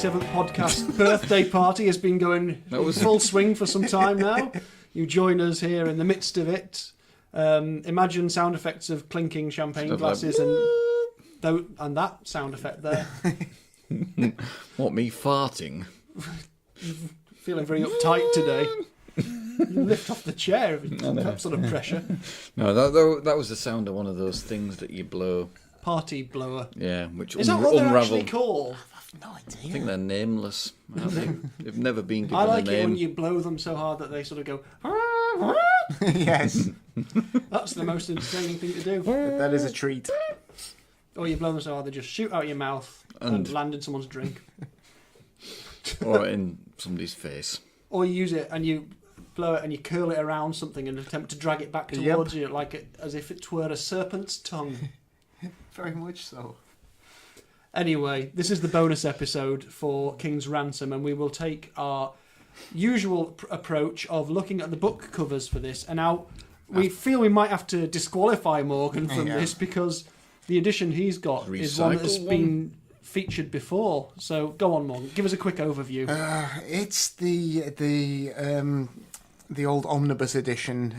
97th podcast birthday party has been going in full swing for some time now. You join us here in the midst of it. Imagine sound effects of clinking champagne glasses and that sound effect there. What, me farting? Feeling very uptight today. You lift off the chair with that sort of pressure. No, that was the sound of one of those things that you blow. Party blower. Yeah, which is that what they're actually called? I have no idea. I think they're nameless. They've never been given I like a name. it when you blow them so hard that they sort of go. Yes. That's the most entertaining thing to do. That is a treat. Or you blow them so hard they just shoot out your mouth and land in someone's drink. Or in somebody's face. Or you use it and you blow it and you curl it around something and attempt to drag it back towards you as if it were a serpent's tongue. Very much so. Anyway, this is the bonus episode for King's Ransom, and we will take our usual approach of looking at the book covers for this. And now we feel we might have to disqualify Morgan from this because the edition he's got is one that has been featured before. So go on, Morgan. Give us a quick overview. It's the old omnibus edition,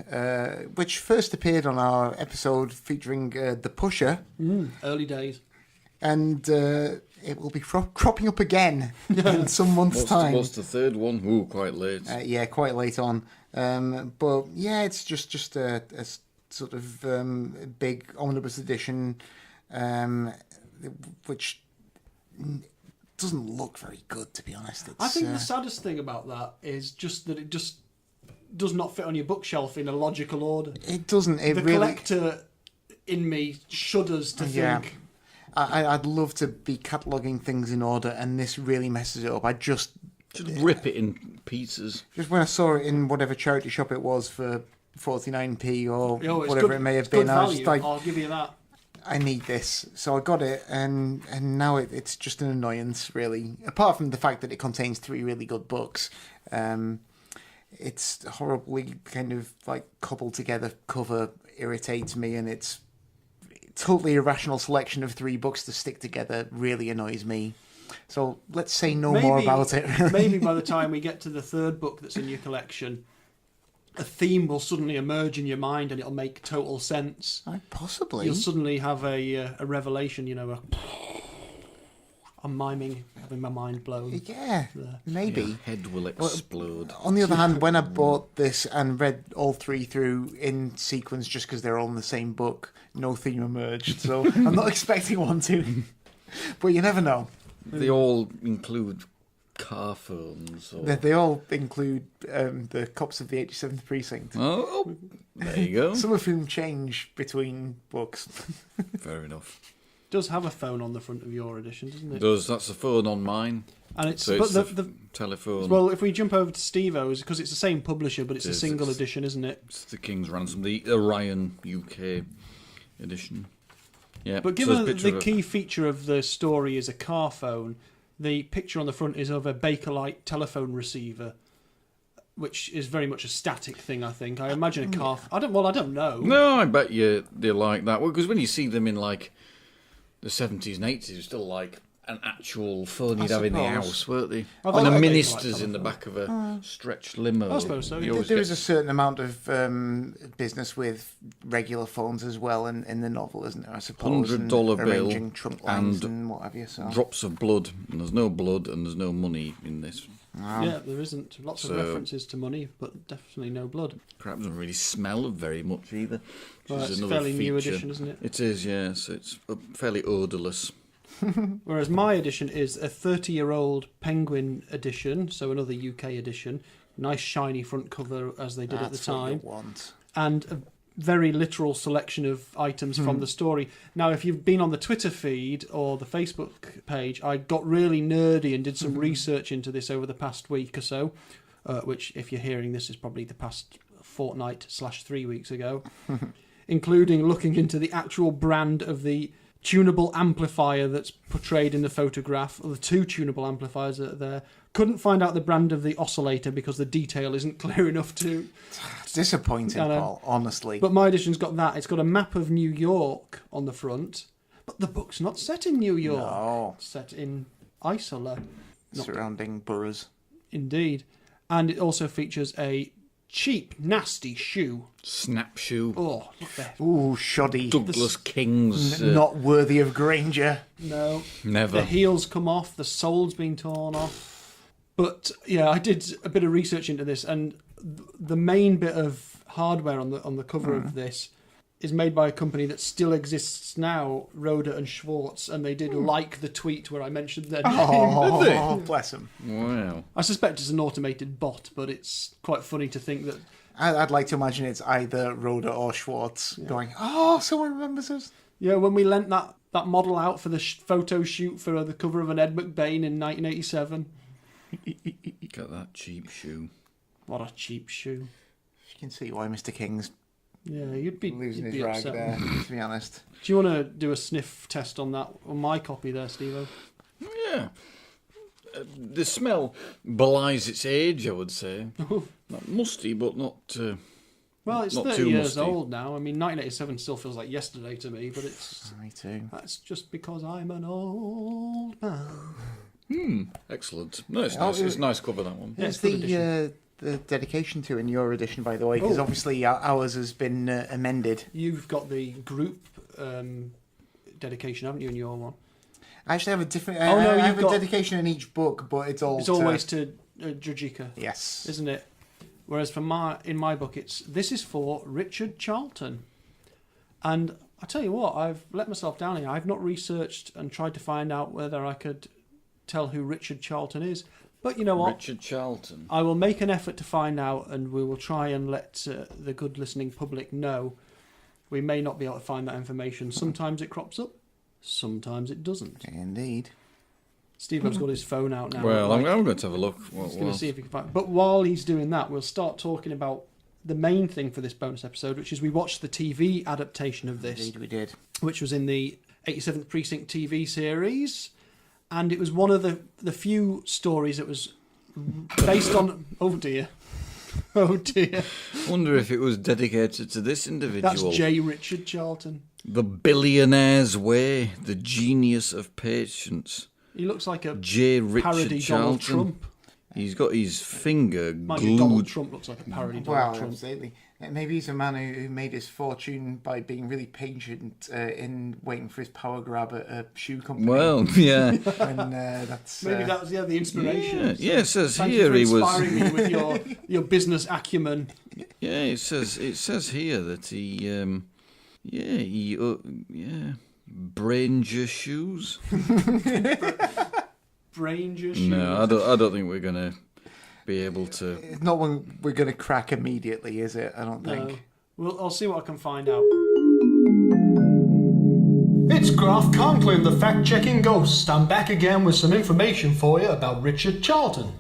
which first appeared on our episode featuring The Pusher. Early days. And it will be cropping up again in some months' time. What's the third one? Ooh, quite late. Yeah, quite late on. But yeah, it's just a sort of big omnibus edition, which doesn't look very good, to be honest. I think the saddest thing about that is just that it just does not fit on your bookshelf in a logical order. It doesn't. The collector in me shudders to think. I'd love to be cataloguing things in order, and this really messes it up. I just rip it in pieces. Just when I saw it in whatever charity shop it was for 49p or whatever it may have been, I was like, I'll give you that. I need this. So I got it, and now it's just an annoyance, really. Apart from the fact that it contains 3 really good books. It's horribly kind of like cobbled together cover irritates me, and it's totally irrational selection of 3 books to stick together really annoys me. So let's say more about it. Maybe by the time we get to the 3rd book that's in your collection, a theme will suddenly emerge in your mind and it'll make total sense. Possibly. You'll suddenly have a revelation, I'm miming, having my mind blown. Yeah, maybe. Your head will explode. Well, on the other hand, when I bought this and read all 3 through in sequence just because they're all in the same book, no theme emerged. So I'm not expecting one to. But you never know. They all include car phones. They all include the cops of the 87th Precinct. Oh, there you go. Some of whom change between books. Fair enough. Does have a phone on the front of your edition, doesn't it? That's a phone on mine. And it's the telephone. Well, if we jump over to Steve-O's, because it's the same publisher, but it's a single edition, isn't it? It's the King's Ransom, the Orion UK edition. Yeah. But given the key feature of the story is a car phone, the picture on the front is of a Bakelite telephone receiver, which is very much a static thing, I think. I imagine a car... I don't know. No, I bet you they like that. Because when you see them in, like, the 70s and 80s, it's still like an actual phone you'd have in the house, weren't they? And the ministers in the back of a stretched limo. I suppose so. There is a certain amount of business with regular phones as well in the novel, isn't there, I suppose? $100 bill arranging trunk lines and what have you. So. Drops of blood. And there's no blood and there's no money in this. Wow. Yeah, there isn't. Lots of references to money, but definitely no blood. Perhaps doesn't really smell very much either. Well, it's a fairly new edition, isn't it? It is, yes. It's fairly odourless. Whereas my edition is a 30-year-old Penguin edition, so another UK edition. Nice shiny front cover as they did at the time. What you want. And a very literal selection of items from the story. Now, if you've been on the Twitter feed or the Facebook page, I got really nerdy and did some research into this over the past week or so, which, if you're hearing this, is probably the past fortnight/3 weeks ago, including looking into the actual brand of the tunable amplifier that's portrayed in the photograph, or the 2 tunable amplifiers that are there. Couldn't find out the brand of the oscillator because the detail isn't clear enough to... It's disappointing, Paul, honestly. But my edition's got that. It's got a map of New York on the front, but the book's not set in New York. No. It's set in Isola. surrounding boroughs. Indeed. And it also features a cheap, nasty shoe. Snap shoe. Oh, look there. Ooh, shoddy. Douglas King's. Not worthy of Granger. No. Never. The heel's come off, the sole's been torn off. But, yeah, I did a bit of research into this, and the main bit of hardware on the cover of this is made by a company that still exists now, Roder and Schwartz, and they did like the tweet where I mentioned their name. Oh, bless them. Wow. I suspect it's an automated bot, but it's quite funny to think that... I'd like to imagine it's either Roder or Schwartz going, oh, someone remembers us. Yeah, when we lent that model out for the photo shoot for the cover of an Ed McBain in 1987. Got that cheap shoe. What a cheap shoe. You can see why Mr. King's Yeah, you'd be losing you'd his be rag upset. there, to be honest. Do you want to do a sniff test on that, on my copy there, Steve-O? Yeah. The smell belies its age, I would say. Not musty, but not. Well, it's not 30 too years musty. old now. I mean, 1987 still feels like yesterday to me, but it's Me too. that's just because I'm an old man. Excellent. No, it's nice. It's a nice cover, that one. Yeah, What's it's a good edition. the dedication to in your edition, by the way? Because Oh. obviously ours has been amended. You've got the group dedication, haven't you, in your one? I actually have a different. Oh, no, I you've have a got- dedication in each book, but it's all. It's always to Jujika, Yes. isn't it? Whereas in my book, this is for Richard Charlton. And I tell you what, I've let myself down here. I've not researched and tried to find out whether I could tell who Richard Charlton is. But you know what? Richard Charlton. I will make an effort to find out, and we will try and let the good listening public know. We may not be able to find that information. Sometimes it crops up, sometimes it doesn't. Indeed. Steve-O's got his phone out now. Well, Like, I'm going to have a look. He's going to see if he can find. But while he's doing that, we'll start talking about the main thing for this bonus episode, which is we watched the TV adaptation of this, Indeed, we did. which was in the 87th Precinct TV series, and it was one of the few stories that was based on. Oh dear, oh dear. Wonder if it was dedicated to this individual. That's J. Richard Charlton. The billionaire's way, the genius of patience. He looks like a J. Richard parody Charlton. Donald Trump. He's got his finger Mind you, Donald glued. Trump looks like a parody Well, Donald Trump. absolutely. Maybe he's a man who made his fortune by being really patient in waiting for his power grab at a shoe company. Well, yeah. And that's Maybe that was the inspiration. Yeah, it says Thank here you for he was. inspiring me with your business acumen. Yeah, it says here that he Branger shoes. Branger shoes. No, I don't think we're gonna be able to. It's not one we're going to crack immediately, is it? I don't think. I'll see what I can find out. It's Groff Conklin, the fact-checking ghost. I'm back again with some information for you about Richard Charlton.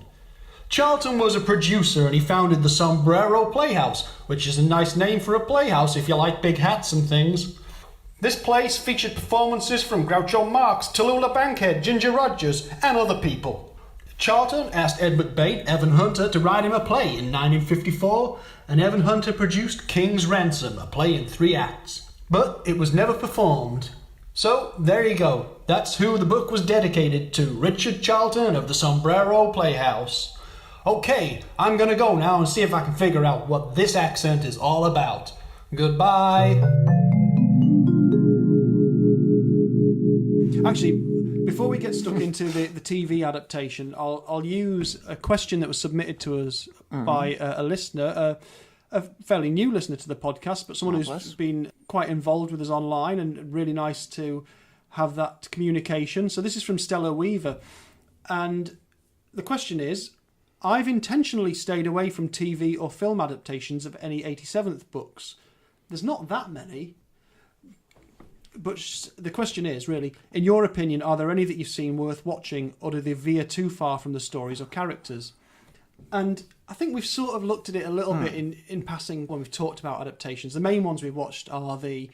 Charlton was a producer and he founded the Sombrero Playhouse, which is a nice name for a playhouse if you like big hats and things. This place featured performances from Groucho Marx, Tallulah Bankhead, Ginger Rogers, and other people. Charlton asked Ed McBain, Evan Hunter, to write him a play in 1954, and Evan Hunter produced King's Ransom, a play in 3 acts. But it was never performed. So, there you go. That's who the book was dedicated to, Richard Charlton of the Sombrero Playhouse. Okay, I'm gonna go now and see if I can figure out what this accent is all about. Goodbye. Actually, before we get stuck into the TV adaptation, I'll use a question that was submitted to us by a listener, a fairly new listener to the podcast, but someone who's been quite involved with us online, and really nice to have that communication. So this is from Stella Weaver, and the question is, I've intentionally stayed away from TV or film adaptations of any 87th books. There's not that many. But the question is, really, in your opinion, are there any that you've seen worth watching, or do they veer too far from the stories or characters? And I think we've sort of looked at it a little bit in passing when we've talked about adaptations. The main ones we've watched are the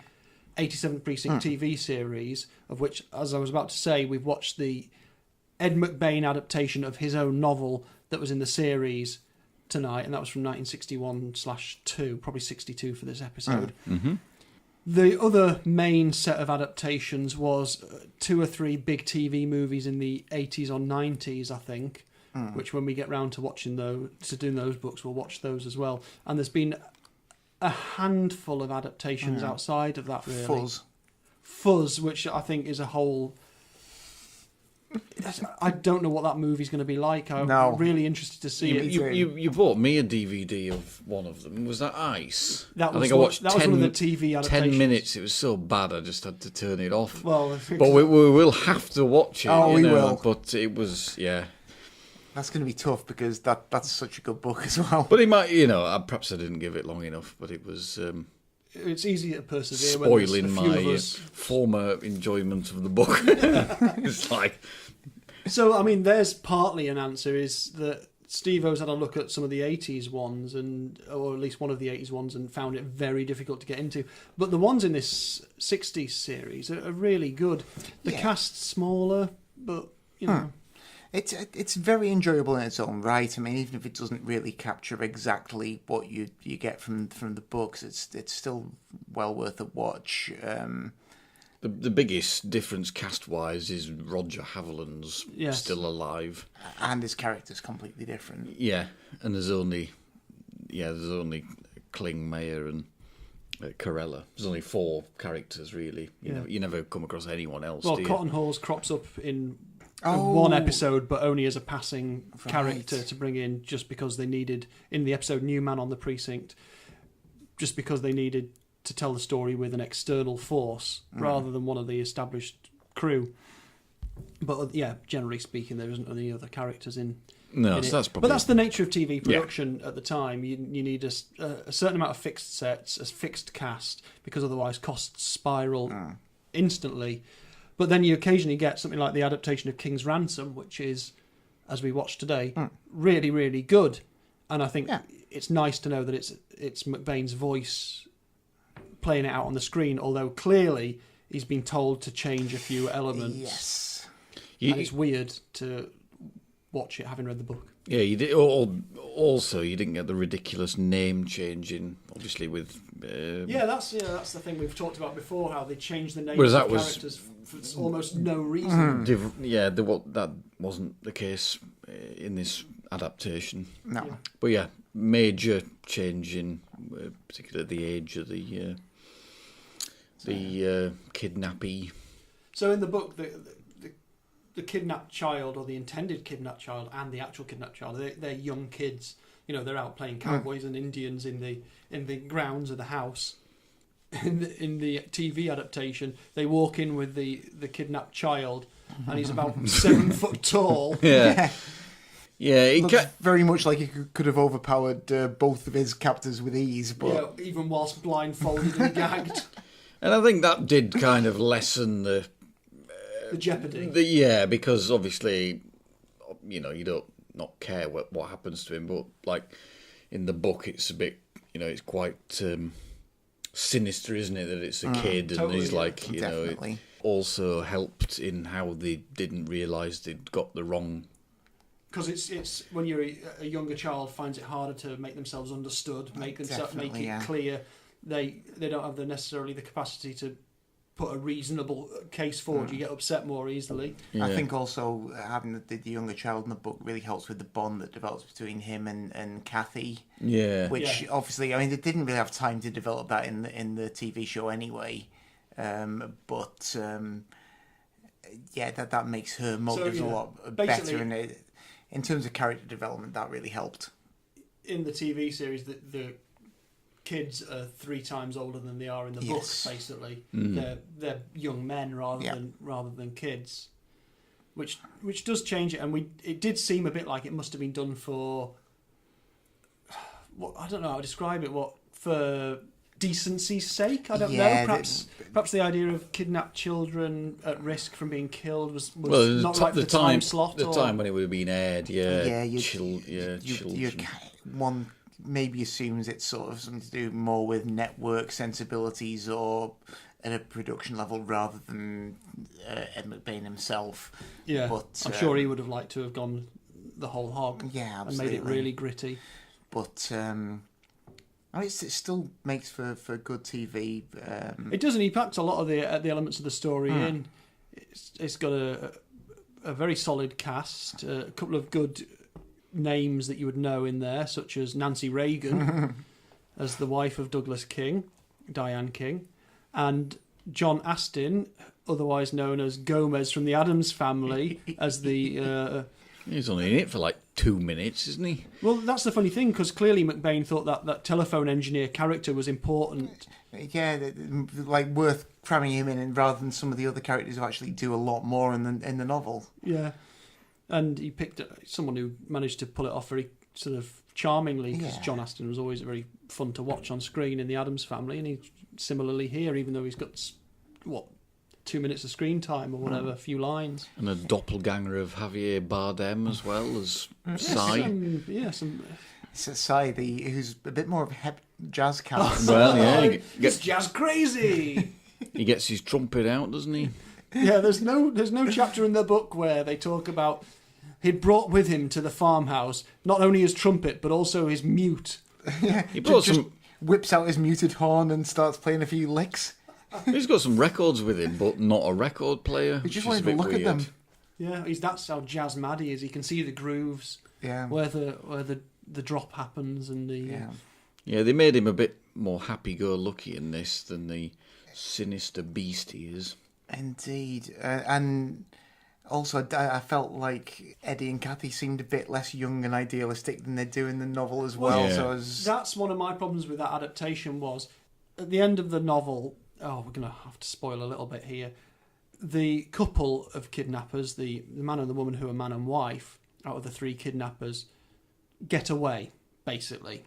87th Precinct TV series, of which, as I was about to say, we've watched the Ed McBain adaptation of his own novel that was in the series tonight, and that was from 1961/2, probably 62 for this episode. The other main set of adaptations was 2 or 3 big TV movies in the 80s or 90s, I think, which when we get round to watching those, to doing those books, we'll watch those as well. And there's been a handful of adaptations outside of that, really. Fuzz, which I think is a whole... I don't know what that movie's going to be like. I'm really interested to see it. You bought me a DVD of one of them. Was that Ice? I think I watched that 10, was one of the TV adaptations. 10 minutes. It was so bad I just had to turn it off. Well, but we will have to watch it. Oh, we will. But it was, That's going to be tough because that's such a good book as well. But it might, perhaps I didn't give it long enough, but it was... it's easy to persevere. Spoiling my former enjoyment of the book. It's like... So, I mean, there's partly an answer, is that Steve-O's had a look at some of the 80s ones, or at least one of the 80s ones, and found it very difficult to get into. But the ones in this 60s series are really good. The cast's smaller, but, you know... It's very enjoyable in its own right. I mean, even if it doesn't really capture exactly what you get from the books, it's still well worth a watch. The biggest difference cast-wise is Roger Haviland's still alive, and his character's completely different. Yeah, and there's only Kling, Mayer, and Corella. There's only 4 characters really. You never come across anyone else. Well, do you? Cotton Halls crops up in one episode, but only as a passing character to bring in, just because they needed, in the episode New Man on the Precinct, just because they needed to tell the story with an external force rather than one of the established crew. But generally speaking, there isn't any other characters in. No, so that's probably. But that's the nature of TV production at the time. You need a certain amount of fixed sets, a fixed cast, because otherwise costs spiral instantly. But then you occasionally get something like the adaptation of King's Ransom, which is, as we watched today, really, really good. And I think it's nice to know that it's McBain's voice playing it out on the screen, although clearly he's been told to change a few elements. Yes. And it's weird to watch it having read the book. Yeah, you did. Also, you didn't get the ridiculous name changing, obviously, with... that's the thing we've talked about before, how they changed the names of characters for almost no reason. That wasn't the case in this adaptation. No. Yeah. But major change in particularly the age of the kidnappee. So in the book, the kidnapped child, or the intended kidnapped child, and the actual kidnapped child, they're young kids. They're out playing cowboys and Indians in the grounds of the house. In the TV adaptation, they walk in with the kidnapped child, and he's about 7 foot tall. Yeah. Yeah, it looks very much like he could have overpowered both of his captors with ease. But even whilst blindfolded and gagged. And I think that did kind of lessen the jeopardy. Because obviously, you don't not care what happens to him, but like in the book, it's a bit, it's quite sinister, isn't it? That it's a kid, and totally, he's like, definitely. It also helped in how they didn't realise they'd got the wrong. Because it's when you're a younger child, finds it harder to make themselves understood, make it clear. They don't have necessarily the capacity to put a reasonable case forward. You get upset more easily. Yeah. I think also having the younger child in the book really helps with the bond that develops between him and Kathy. Yeah. Which obviously, I mean, they didn't really have time to develop that in the TV show anyway. That makes her motives a lot better, and in terms of character development, that really helped. In the TV series, the kids are 3 times older than they are in the books. Basically, they're young men rather than kids, which does change it. And it did seem a bit like it must have been done for I don't know how to describe it. For decency's sake? I don't know. Perhaps the idea of kidnapped children at risk from being killed was not right for the time slot. The time when it would have been aired, children. One maybe assumes it's sort of something to do more with network sensibilities or at a production level rather than Ed McBain himself. Yeah, but I'm sure he would have liked to have gone the whole hog. Yeah, and absolutely. made it really gritty. But It still makes for good TV. It does, and he packs a lot of the elements of the story in. It's got a very solid cast, a couple of good names that you would know in there, such as Nancy Reagan as the wife of Douglas King, Diane King, and John Astin, otherwise known as Gomez from the Addams Family, as the... He's only in it for like 2 minutes, isn't he? Well, that's the funny thing, because clearly McBain thought that telephone engineer character was important. Yeah, like worth cramming him in, rather than some of the other characters who actually do a lot more in the novel. Yeah, and he picked someone who managed to pull it off very sort of charmingly, because John Astin was always very fun to watch on screen in the Addams Family, and he similarly here, even though he's got 2 minutes of screen time or whatever, a few lines. And a doppelganger of Javier Bardem as well as Cy. It's Cy, who's a bit more of a jazz cat. Well, yeah. He's jazz crazy! He gets his trumpet out, doesn't he? Yeah, there's no chapter in the book where they talk about he'd brought with him to the farmhouse not only his trumpet, but also his mute. Yeah, he brought just whips out his muted horn and starts playing a few licks. He's got some records with him, but not a record player. He just wanted to look at them. Yeah, that's how jazz mad he is. He can see the grooves, where the drop happens, and the yeah. They made him a bit more happy-go-lucky in this than the sinister beast he is. Indeed, and also I felt like Eddie and Kathy seemed a bit less young and idealistic than they do in the novel as well. Yeah. So that's one of my problems with that adaptation was at the end of the novel. Oh, we're going to have to spoil a little bit here. The couple of kidnappers, the man and the woman who are man and wife, out of the 3 kidnappers, get away, basically.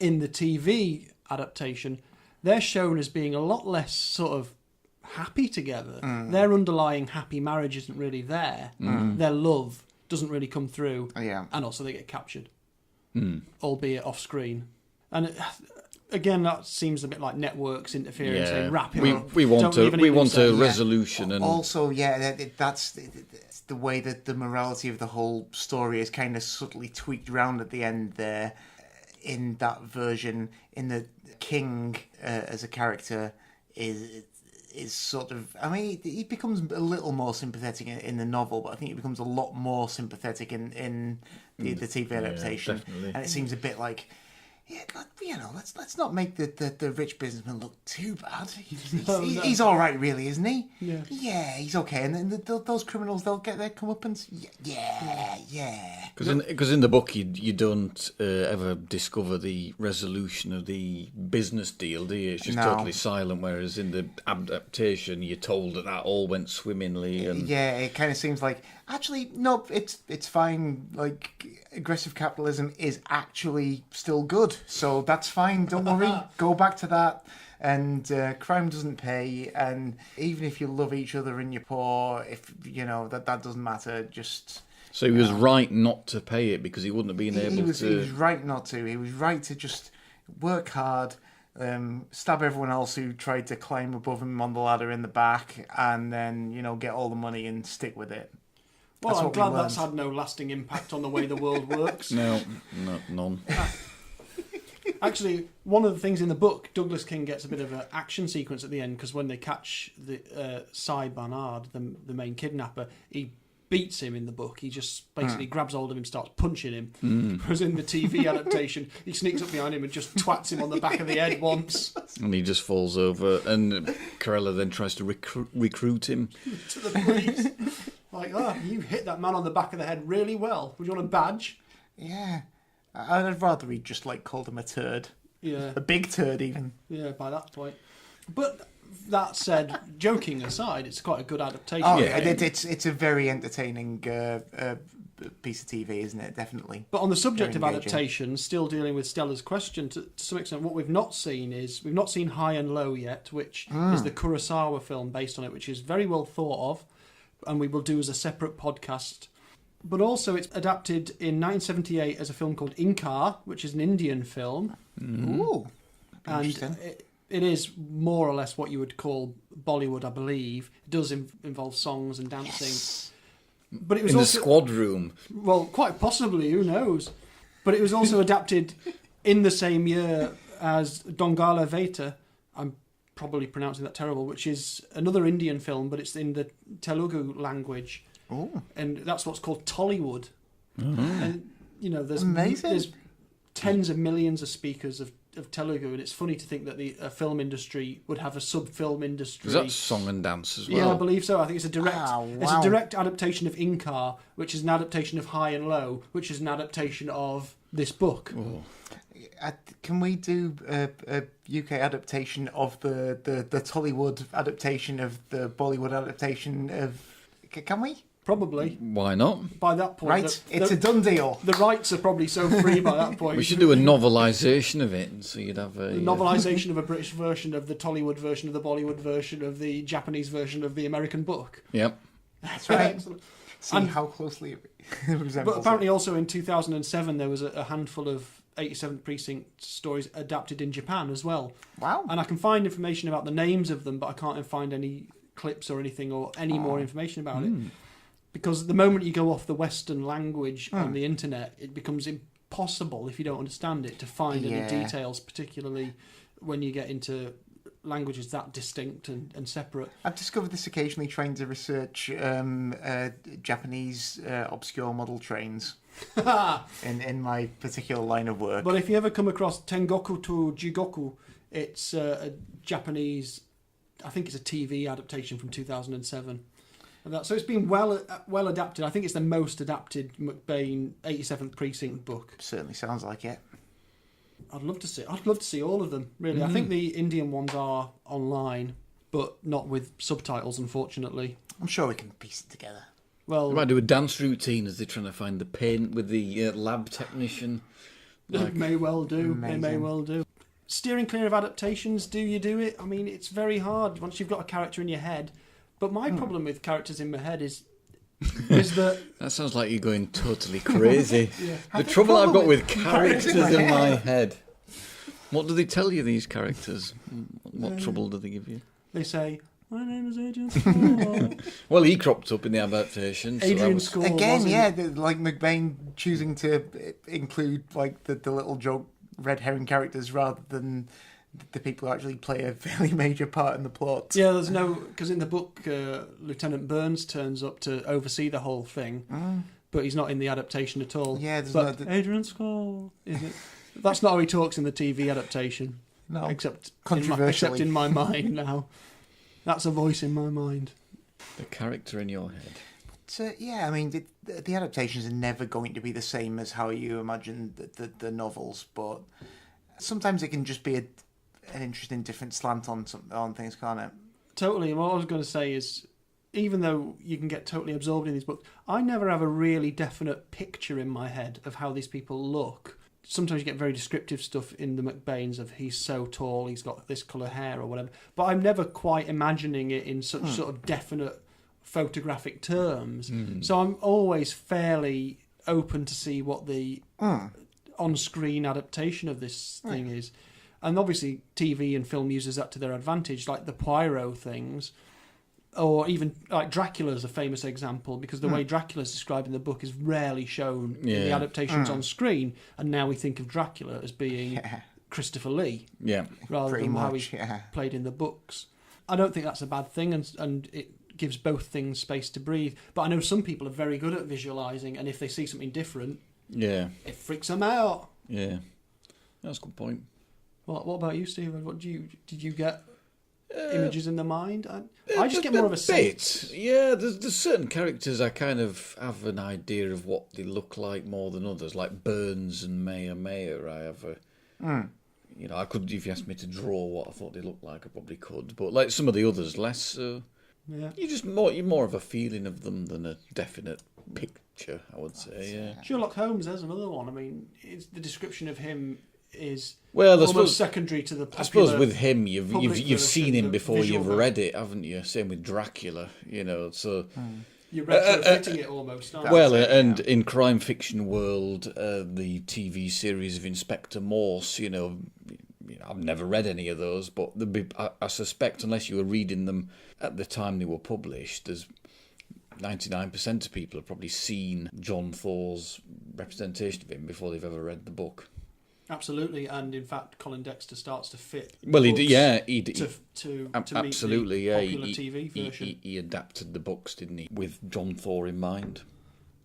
In the TV adaptation, they're shown as being a lot less sort of happy together. Their underlying happy marriage isn't really there. Their love doesn't really come through. And also they get captured, albeit off screen. And again, that seems a bit like networks interfering, saying wrap it up. We want a resolution, and also that's the way that the morality of the whole story is kind of subtly tweaked around at the end there. In that version, in the King as a character is sort of, I mean, he becomes a little more sympathetic in the novel, but I think he becomes a lot more sympathetic in the TV adaptation, and it seems a bit like. Yeah, God, let's not make the rich businessman look too bad. He's all right, really, isn't he? Yeah, he's okay. And then those criminals, they'll get their comeuppance. Yeah. Because in the book, you don't ever discover the resolution of the business deal, do you? It's just totally silent. Whereas in the adaptation, you're told that all went swimmingly. And it kind of seems like actually no, it's fine. Like aggressive capitalism is actually still good. So that's fine, don't worry, go back to that, and crime doesn't pay, and even if you love each other and you're poor, if that doesn't matter, just... So he was right not to pay it because he wouldn't have been able to... He was right not to, he was right to just work hard, stab everyone else who tried to climb above him on the ladder in the back, and then, get all the money and stick with it. Well, I'm glad that's had no lasting impact on the way the world works. No, none. Actually, one of the things in the book, Douglas King gets a bit of an action sequence at the end, because when they catch the Cy Barnard, the main kidnapper, he beats him in the book. He just basically grabs hold of him, starts punching him. Whereas in the TV adaptation, he sneaks up behind him and just twats him on the back of the head once. And he just falls over, and Corella then tries to recruit him. To the police. Like, you hit that man on the back of the head really well. Would you want a badge? Yeah. I'd rather he just called him a turd. Yeah. A big turd even. Yeah, by that point. But that said, joking aside, it's quite a good adaptation. Oh, yeah. It's a very entertaining piece of TV, isn't it? Definitely. But on the subject of adaptation, still dealing with Stella's question to some extent, what we've not seen High and Low yet, which is the Kurosawa film based on it, which is very well thought of, and we will do as a separate podcast. But also it's adapted in 1978 as a film called Inkar, which is an Indian film. Ooh, and it is more or less what you would call Bollywood, I believe. It does involve songs and dancing. Yes. But it was in also, the squad room. Well, quite possibly, who knows? But it was also adapted in the same year as Dongala Veta, I'm probably pronouncing that terrible, which is another Indian film, but it's in the Telugu language. Oh. And that's what's called Tollywood. And, there's Amazing. there's tens of millions of speakers of Telugu, and it's funny to think that the film industry would have a sub-film industry. Is that song and dance as well? Yeah, I believe so. I think it's a direct Wow. it's a direct adaptation of Inkar, which is an adaptation of High and Low, which is an adaptation of this book. Oh. Can we do a UK adaptation of the Tollywood adaptation of the Bollywood adaptation of... Can we? Probably. Why not? By that point. Right, it's a done deal. The rights are probably so free by that point. We should do a novelisation of it, and so you'd have a... The novelisation of a British version of the Tollywood version of the Bollywood version of the Japanese version of the American book. Yep. That's right. Excellent. See how closely it resembles. But apparently also in 2007 there was a handful of 87th Precinct stories adapted in Japan as well. Wow. And I can find information about the names of them, but I can't find any clips or anything or any more information about it. Because the moment you go off the Western language on the internet, it becomes impossible, if you don't understand it, to find any details, particularly when you get into languages that distinct and separate. I've discovered this occasionally trying to research Japanese obscure model trains in my particular line of work. But if you ever come across Tengoku to Jigoku, it's a Japanese, I think it's a TV adaptation from 2007. So it's been well adapted. I think it's the most adapted McBain 87th Precinct book. Certainly sounds like it. I'd love to see all of them, really. I think the Indian ones are online, but not with subtitles, unfortunately. I'm sure we can piece it together. Well, They might do a dance routine as they're trying to find the paint with the lab technician. they may well do. Amazing. They may well do. Steering clear of adaptations, do you do it? I mean, it's very hard once you've got a character in your head. But my problem with characters in my head is that... That sounds like you're going totally crazy. Yeah. The trouble I've got with characters in my head. What do they tell you, these characters? What trouble do they give you? They say, my name is Adrian Score. Well, he cropped up in the adaptation. Adrian Score. Again, wasn't like McBain choosing to include like the little joke red herring characters rather than the people who actually play a fairly major part in the plot. Yeah, there's no... Because in the book, Lieutenant Burns turns up to oversee the whole thing, but he's not in the adaptation at all. Yeah, there's but no... Adrian Score, is it? That's not how he talks in the TV adaptation. No, except controversially. in my mind now. That's a voice in my mind. The character in your head. So, yeah, I mean, the adaptations are never going to be the same as how you imagine the novels, but sometimes it can just be an interesting different slant on things, can't it? Totally. And what I was going to say is, even though you can get totally absorbed in these books, I never have a really definite picture in my head of how these people look. Sometimes you get very descriptive stuff in the McBains of he's so tall, he's got this colour hair or whatever. But I'm never quite imagining it in such sort of definite photographic terms. So I'm always fairly open to see what the on-screen adaptation of this thing is. And obviously TV and film uses that to their advantage, like the Poirot things. Or even, like, Dracula's a famous example, because the way Dracula's described in the book is rarely shown in the adaptations on screen, and now we think of Dracula as being Christopher Lee, rather Pretty than how much, he played in the books. I don't think that's a bad thing, and it gives both things space to breathe. But I know some people are very good at visualising, and if they see something different, it freaks them out. Yeah, that's a good point. What about you, Stephen? Did you get images in the mind? I just get more of a sense. Yeah, there's certain characters I kind of have an idea of what they look like more than others, like Burns and Mayer. I have a, I could, if you asked me to draw what I thought they looked like, I probably could. But like some of the others, less so. Yeah. You're more of a feeling of them than a definite picture, I would say. Yeah. Sherlock Holmes, there's another one. I mean, the description of him is almost secondary to the popular. I suppose with him, you've seen him before you've version. read it, haven't you? Same with Dracula, so... You're retrofitting it almost, aren't you? Well, and in crime fiction world, the TV series of Inspector Morse, I've never read any of those, but I suspect unless you were reading them at the time they were published, there's 99% of people have probably seen John Thor's representation of him before they've ever read the book. Absolutely, and in fact, Colin Dexter starts to fit. Well, he books did, yeah, to absolutely, meet the yeah. popular TV version. He adapted the books, didn't he, with John Thor in mind.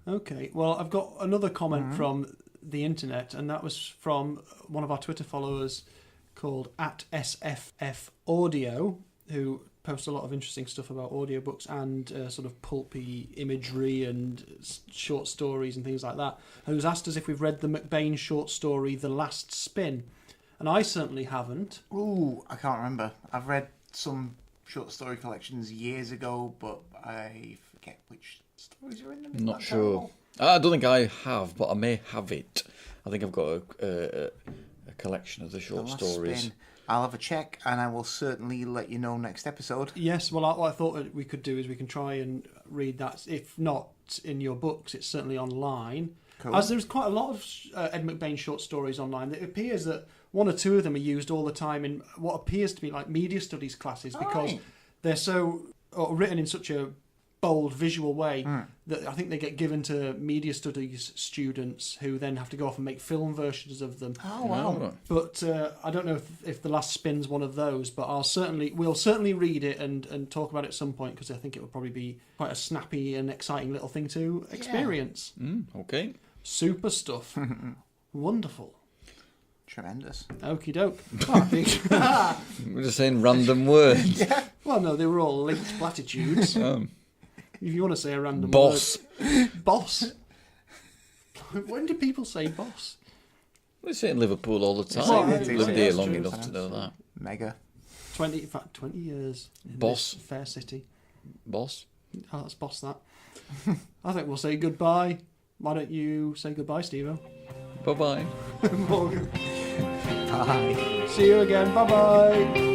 Okay, well, I've got another comment from the internet, and that was from one of our Twitter followers called @SFF Audio, who posts a lot of interesting stuff about audiobooks and sort of pulpy imagery and short stories and things like that, who's asked us if we've read the McBain short story The Last Spin. And I certainly haven't. Ooh, I can't remember. I've read some short story collections years ago, but I forget which stories are in them. Not sure. I don't think I have, but I may have it. I think I've got a collection of the short stories. Spin. I'll have a check, and I will certainly let you know next episode. Yes, well, what I thought we could do is we can try and read that. If not in your books, it's certainly online. Cool. As there's quite a lot of Ed McBain short stories online. It appears that one or two of them are used all the time in what appears to be like media studies classes because they're so written in such a bold visual way that I think they get given to media studies students who then have to go off and make film versions of them. Oh wow! But I don't know if The Last Spin's one of those, but we'll certainly read it and talk about it at some point because I think it would probably be quite a snappy and exciting little thing to experience. Okay. Super stuff. Wonderful. Tremendous. Okie doke. Well, I think We're just saying random words. Yeah. well, no, they were all linked platitudes. If you want to say a random Boss. word. Boss. When do people say boss? We say in Liverpool all the time. Well, We've lived yeah, here that's long true. enough to know that. Mega. 20 years in Boss. this fair city. Boss. Oh, let's boss that. I think we'll say goodbye. Why don't you say goodbye, Steve-O? Bye-bye. Morgan. Bye. See you again. Bye-bye.